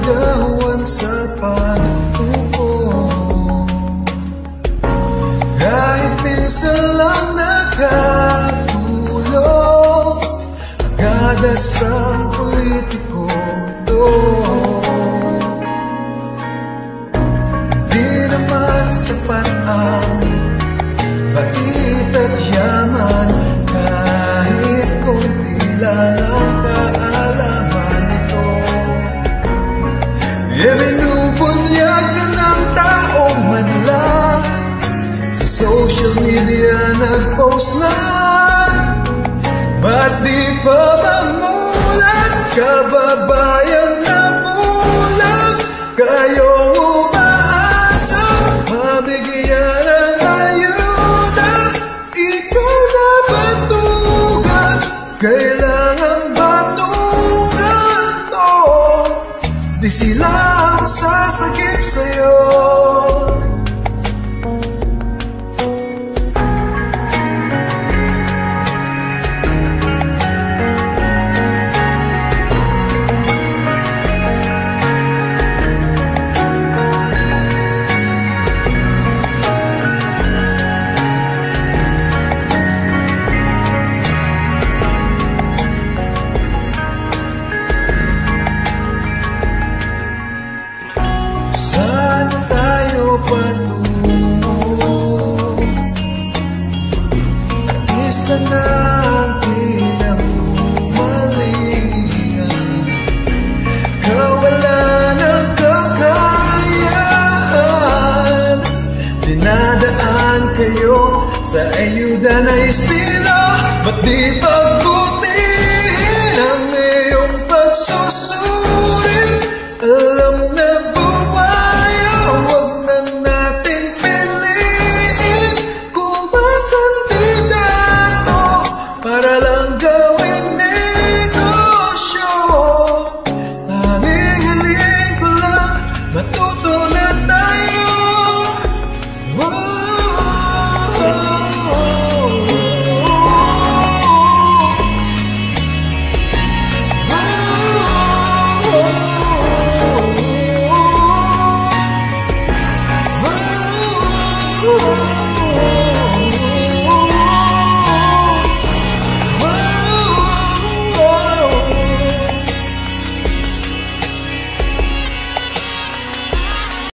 nagagawan sa pagtuko. Kahit minsan lang nakatulong, agadas ang politiko doon. Di naman sapat ang bait at yaman, kahit konti lang ang kaalaman nito. Binubunyag ka ng taong madla, sa social media nag-post na. Ba't di pa mamulat, kababayan na bulag? Kayong umaasa, mabigyan ng ayuda. Ikaw na batugan, kailangan batugan to. Di sila ang sasagip sa'yo. Artista na ang kinahumalingan, kawalan ng kakayahan. Dinadaan kayo sa ayuda na estilo, ba't di pa